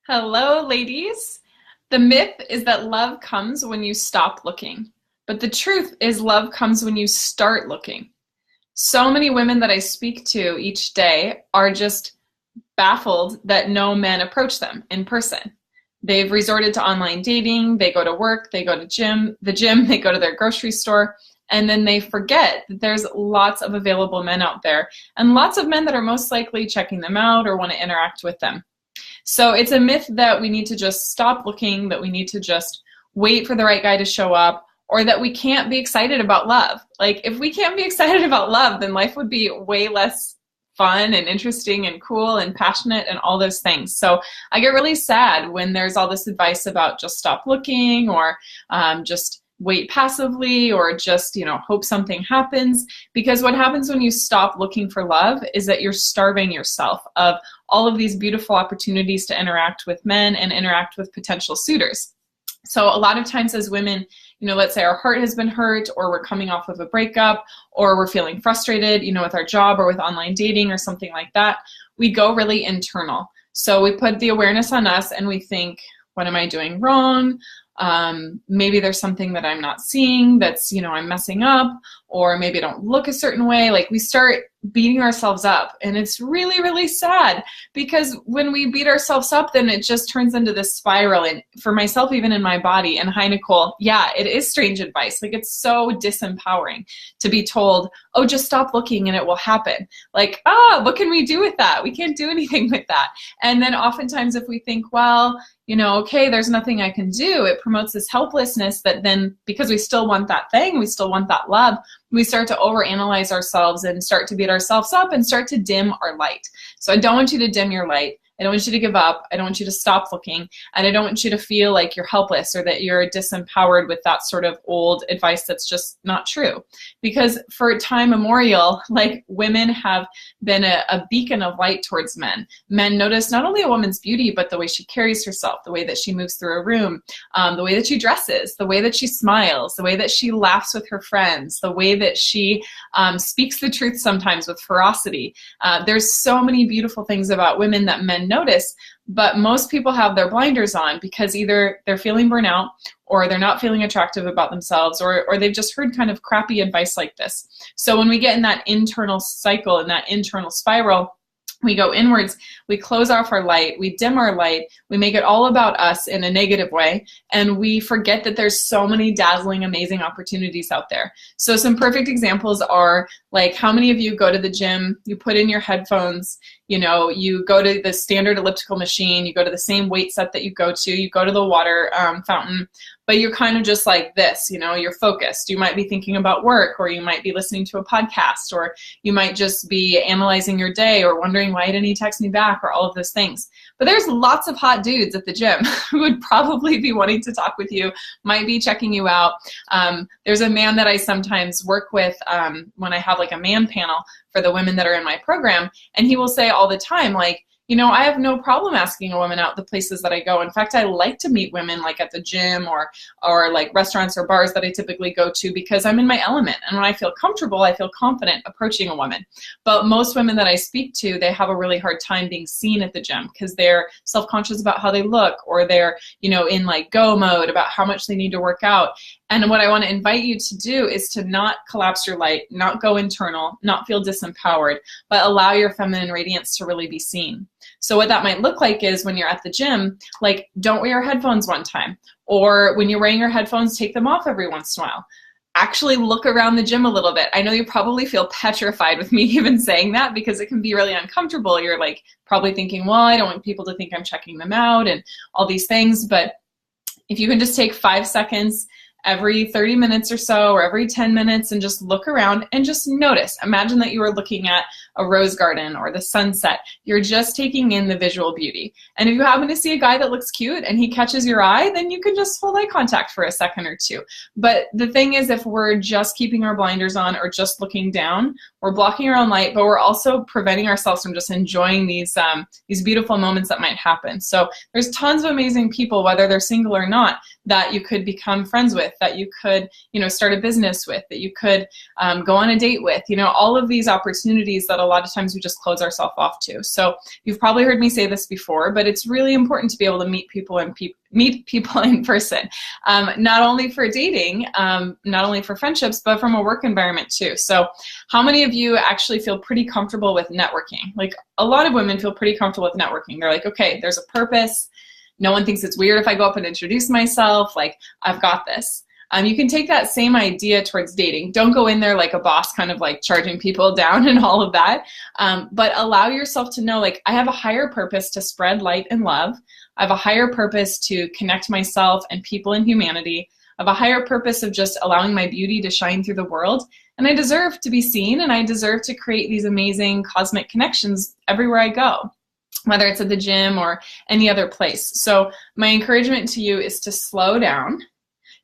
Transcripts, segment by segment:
Hello, ladies. The myth is that love comes when you stop looking. But the truth is, love comes when you start looking. So many women that I speak to each day are just baffled that no men approach them in person. They've resorted to online dating, they go to work, they go to the gym, they go to their grocery store, and then they forget that there's lots of available men out there and lots of men that are most likely checking them out or want to interact with them. So it's a myth that we need to just stop looking, that we need to just wait for the right guy to show up, or that we can't be excited about love. Like, if we can't be excited about love, then life would be way less fun and interesting and cool and passionate and all those things. So I get really sad when there's all this advice about just stop looking, or just wait passively, or just, hope something happens. Because what happens when you stop looking for love is that you're starving yourself of all of these beautiful opportunities to interact with men and interact with potential suitors. So a lot of times as women, let's say our heart has been hurt, or we're coming off of a breakup, or we're feeling frustrated, with our job or with online dating or something like that, we go really internal. So we put the awareness on us and we think, what am I doing wrong? Maybe there's something that I'm not seeing that's, I'm messing up, or maybe I don't look a certain way. Like, we start beating ourselves up, and it's really, really sad, because when we beat ourselves up, then it just turns into this spiral. And for myself, even in my body, and hi, Nicole, yeah, it is strange advice. Like, it's so disempowering to be told, oh, just stop looking and it will happen. Like, what can we do with that? We can't do anything with that. And then oftentimes if we think, well, okay, there's nothing I can do, it promotes this helplessness that then, because we still want that thing, we still want that love, we start to overanalyze ourselves and start to beat ourselves up and start to dim our light. So I don't want you to dim your light. I don't want you to give up. I don't want you to stop looking. And I don't want you to feel like you're helpless or that you're disempowered with that sort of old advice that's just not true. Because for time immemorial, like, women have been a beacon of light towards men. Men notice not only a woman's beauty, but the way she carries herself, the way that she moves through a room, the way that she dresses, the way that she smiles, the way that she laughs with her friends, the way that she speaks the truth sometimes with ferocity. There's so many beautiful things about women that men notice, but most people have their blinders on because either they're feeling burnout, or they're not feeling attractive about themselves, or they've just heard kind of crappy advice like this. So when we get in that internal cycle, in that internal spiral, we go inwards, we close off our light, we dim our light, we make it all about us in a negative way, and we forget that there's so many dazzling, amazing opportunities out there. So some perfect examples are, like, how many of you go to the gym, you put in your headphones, you go to the standard elliptical machine, you go to the same weight set that you go to the water fountain, but you're kind of just like this, you're focused. You might be thinking about work, or you might be listening to a podcast, or you might just be analyzing your day, or wondering why didn't he text me back, or all of those things. But there's lots of hot dudes at the gym who would probably be wanting to talk with you, might be checking you out. There's a man that I sometimes work with when I have like a man panel for the women that are in my program, and he will say all the time, like, I have no problem asking a woman out the places that I go. In fact, I like to meet women like at the gym or like restaurants or bars that I typically go to, because I'm in my element. And when I feel comfortable, I feel confident approaching a woman. But most women that I speak to, they have a really hard time being seen at the gym because they're self-conscious about how they look, or they're, in like go mode about how much they need to work out. And what I want to invite you to do is to not collapse your light, not go internal, not feel disempowered, but allow your feminine radiance to really be seen. So what that might look like is, when you're at the gym, like, don't wear your headphones one time. Or when you're wearing your headphones, take them off every once in a while. Actually look around the gym a little bit. I know you probably feel petrified with me even saying that, because it can be really uncomfortable. You're like probably thinking, well, I don't want people to think I'm checking them out and all these things. But if you can just take 5 seconds every 30 minutes or so, or every 10 minutes, and just look around and just notice. Imagine that you are looking at a rose garden or the sunset. You're just taking in the visual beauty. And if you happen to see a guy that looks cute and he catches your eye, then you can just hold eye contact for a second or two. But the thing is, if we're just keeping our blinders on or just looking down, we're blocking our own light, but we're also preventing ourselves from just enjoying these beautiful moments that might happen. So there's tons of amazing people, whether they're single or not, that you could become friends with, that you could, start a business with, that you could go on a date with, all of these opportunities that a lot of times we just close ourselves off to. So you've probably heard me say this before, but it's really important to be able to meet people in person, not only for dating, not only for friendships, but from a work environment too. So how many of you actually feel pretty comfortable with networking? Like a lot of women feel pretty comfortable with networking. They're like, okay, there's a purpose. No one thinks it's weird if I go up and introduce myself. Like, I've got this. You can take that same idea towards dating. Don't go in there like a boss, kind of like charging people down and all of that. But allow yourself to know, like, I have a higher purpose to spread light and love. I have a higher purpose to connect myself and people in humanity. I have a higher purpose of just allowing my beauty to shine through the world. And I deserve to be seen, and I deserve to create these amazing cosmic connections everywhere I go, whether it's at the gym or any other place. So my encouragement to you is to slow down,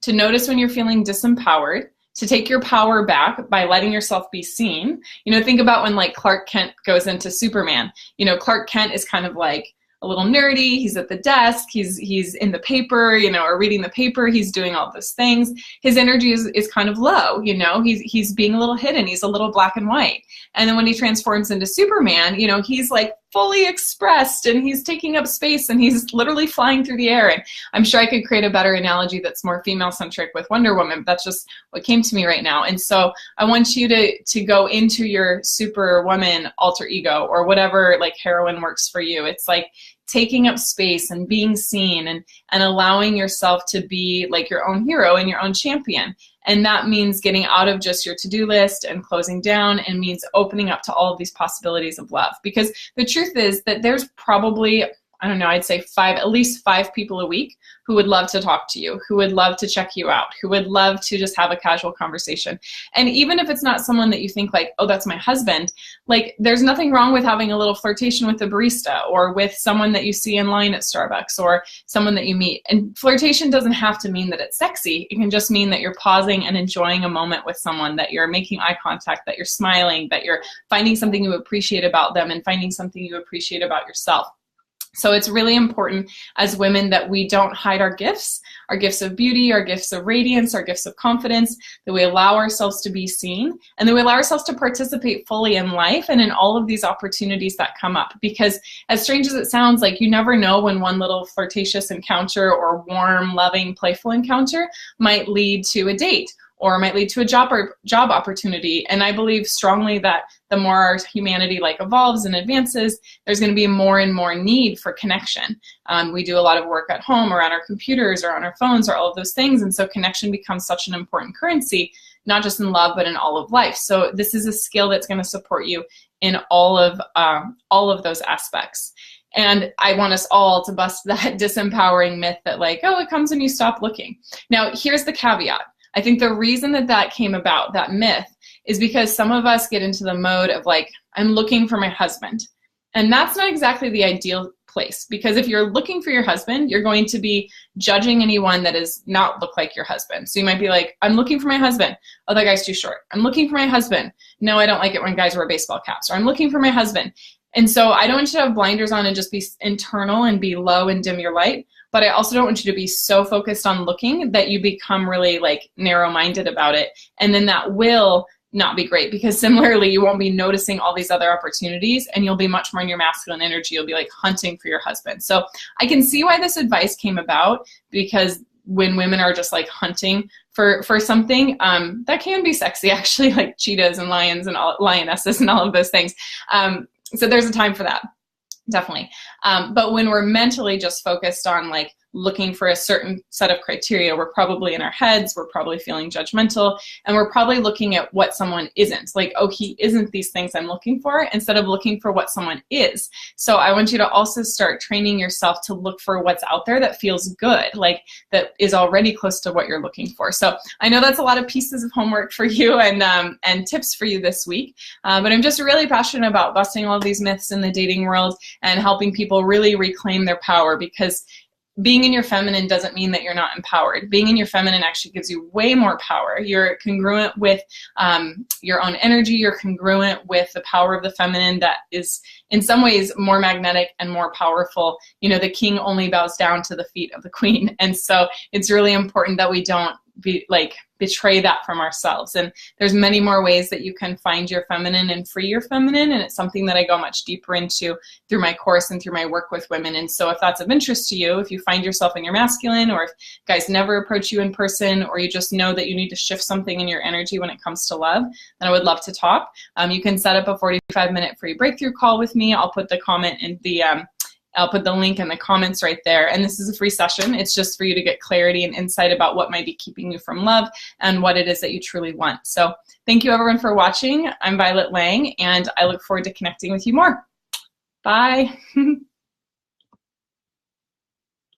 to notice when you're feeling disempowered, to take your power back by letting yourself be seen. You know, think about when like Clark Kent goes into Superman. You know, Clark Kent is kind of like a little nerdy. He's at the desk. He's in the paper, you know, or reading the paper. He's doing all those things. His energy is kind of low, you know. He's being a little hidden. He's a little black and white. And then when he transforms into Superman, you know, he's like fully expressed, and he's taking up space, and he's literally flying through the air. And I'm sure I could create a better analogy that's more female-centric with Wonder Woman, but that's just what came to me right now. And so I want you to go into your Superwoman alter ego, or whatever like heroine works for you. It's like taking up space and being seen, and allowing yourself to be like your own hero and your own champion. And that means getting out of just your to-do list and closing down, and means opening up to all of these possibilities of love. Because the truth is that there's probably, I don't know, I'd say at least five people a week who would love to talk to you, who would love to check you out, who would love to just have a casual conversation. And even if it's not someone that you think like, oh, that's my husband, like there's nothing wrong with having a little flirtation with a barista, or with someone that you see in line at Starbucks, or someone that you meet. And flirtation doesn't have to mean that it's sexy. It can just mean that you're pausing and enjoying a moment with someone, that you're making eye contact, that you're smiling, that you're finding something you appreciate about them and finding something you appreciate about yourself. So it's really important as women that we don't hide our gifts of beauty, our gifts of radiance, our gifts of confidence, that we allow ourselves to be seen, and that we allow ourselves to participate fully in life and in all of these opportunities that come up. Because as strange as it sounds, like you never know when one little flirtatious encounter or warm, loving, playful encounter might lead to a date, or might lead to a job opportunity. And I believe strongly that the more our humanity like evolves and advances, there's going to be more and more need for connection. We do a lot of work at home, or on our computers, or on our phones, or all of those things. And so connection becomes such an important currency, not just in love, but in all of life. So this is a skill that's going to support you in all of those aspects. And I want us all to bust that disempowering myth that like, oh, it comes when you stop looking. Now, here's the caveat. I think the reason that came about, that myth, is because some of us get into the mode of like, I'm looking for my husband. And that's not exactly the ideal place, because if you're looking for your husband, you're going to be judging anyone that does not look like your husband. So you might be like, I'm looking for my husband. Oh, that guy's too short. I'm looking for my husband. No, I don't like it when guys wear baseball caps. Or I'm looking for my husband. And so I don't want you to have blinders on and just be internal and be low and dim your light. But I also don't want you to be so focused on looking that you become really like narrow-minded about it. And then that will not be great, because similarly, you won't be noticing all these other opportunities, and you'll be much more in your masculine energy. You'll be like hunting for your husband. So I can see why this advice came about, because when women are just like hunting for something, that can be sexy actually, like cheetahs and lions and lionesses and all of those things. So there's a time for that. Definitely. But when we're mentally just focused on like looking for a certain set of criteria, we're probably in our heads, we're probably feeling judgmental, and we're probably looking at what someone isn't. Like, oh, he isn't these things I'm looking for, instead of looking for what someone is. So I want you to also start training yourself to look for what's out there that feels good, like that is already close to what you're looking for. So I know that's a lot of pieces of homework for you and tips for you this week, but I'm just really passionate about busting all these myths in the dating world and helping people really reclaim their power, because being in your feminine doesn't mean that you're not empowered. Being in your feminine actually gives you way more power. You're congruent with your own energy. You're congruent with the power of the feminine that is in some ways more magnetic and more powerful. You know, the king only bows down to the feet of the queen. And so it's really important that we don't betray that from ourselves. And there's many more ways that you can find your feminine and free your feminine, and it's something that I go much deeper into through my course and through my work with women. And so if that's of interest to you, if you find yourself in your masculine, or if guys never approach you in person, or you just know that you need to shift something in your energy when it comes to love, then I would love to talk. You can set up a 45-minute free breakthrough call with me. I'll put the comment in the I'll put the link in the comments right there. And this is a free session. It's just for you to get clarity and insight about what might be keeping you from love and what it is that you truly want. So thank you everyone for watching. I'm Violet Lang, and I look forward to connecting with you more. Bye.